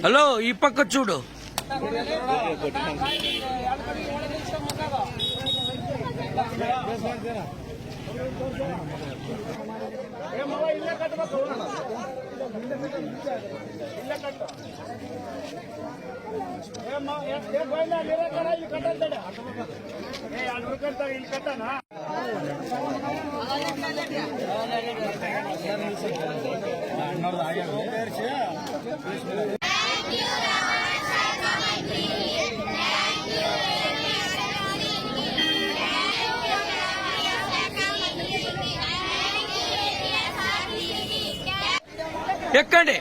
Hello ఈ పక్క చూడు. ఎక్కండి.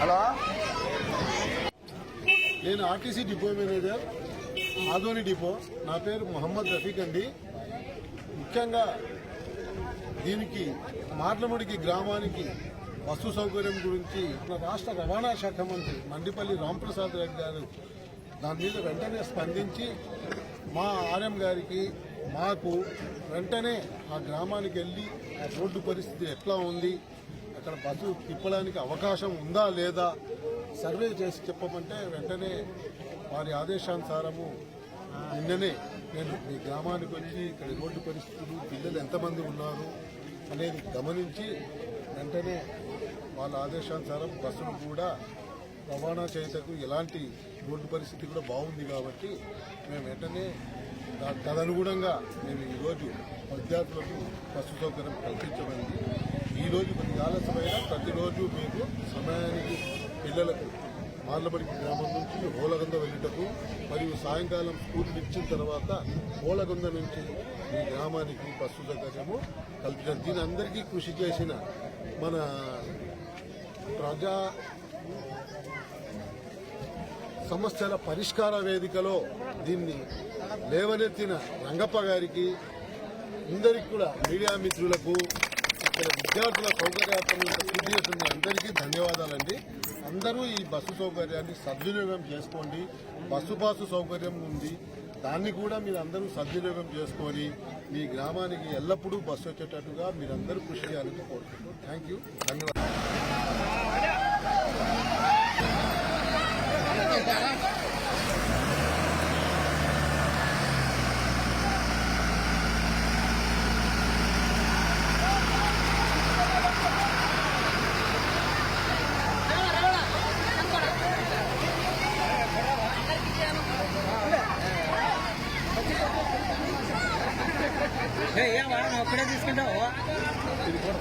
హలో, నేను RTC depot manager, Adoni depot. నా పేరు మొహమ్మద్ రఫీక్ అండి. ముఖ్యంగా దీనికి మార్లముడికి గ్రామానికి బస్సు సౌకర్యం గురించి మన రాష్ట్ర రవాణా శాఖ మంత్రి మండిపల్లి రాంప్రసాద్ రెడ్డి గారు దాని మీద వెంటనే స్పందించి మా ఆర్ఎం గారికి మాకు వెంటనే ఆ గ్రామానికి వెళ్ళి ఆ రోడ్డు పరిస్థితి ఎట్లా ఉంది, అక్కడ బస్సు తిప్పడానికి అవకాశం ఉందా లేదా సర్వే చేసి చెప్పమంటే వెంటనే వారి ఆదేశానుసారము నిన్ననే నేను మీ గ్రామానికి వచ్చి ఇక్కడ రోడ్డు పరిస్థితులు, పిల్లలు ఎంతమంది ఉన్నారు అనేది గమనించి వెంటనే వాళ్ళ ఆదేశానుసారం బస్సులు కూడా రవాణా చేయటకు ఎలాంటి రోడ్డు పరిస్థితి కూడా బాగుంది కాబట్టి మేము వెంటనే తదనుగుణంగా మేము ఈరోజు విద్యార్థులకు బస్సు సౌకర్యం కల్పించమైంది. ఈరోజు కొద్ది ఆలస్యమైన ప్రతిరోజు మీకు సమయానికి పిల్లలకు మార్లబడి గ్రామం నుంచి హోలగొంద వెళ్ళటకు మరియు సాయంకాలం స్కూల్ ఇచ్చిన తర్వాత హోలగొంద నుంచి మీ గ్రామానికి బస్సు సౌకర్యము కల్పించారు. దీని అందరికీ కృషి చేసిన మన ప్రజా సమస్యల పరిష్కార వేదికలో దీన్ని లేవనెత్తిన రంగప్ప గారికి, అందరికీ కూడా మీడియా మిత్రులకు, ఇక్కడ విద్యార్థుల సౌకర్యార్థం కృషి చేస్తున్న అందరికీ ధన్యవాదాలండి. అందరూ ఈ బస్సు సౌకర్యాన్ని సద్వినియోగం చేసుకోండి. బస్సు పాసు సౌకర్యం ఉంది, దాన్ని కూడా మీరు అందరూ సద్వినియోగం చేసుకొని మీ గ్రామానికి ఎల్లప్పుడూ బస్సు వచ్చేటట్టుగా మీరందరూ కృషి చేయాలని కోరుకుంటున్నాను. థ్యాంక్ యూ, ధన్యవాదాలు. ఒక్కడే తీసుకుంటావు. ఇది కూడా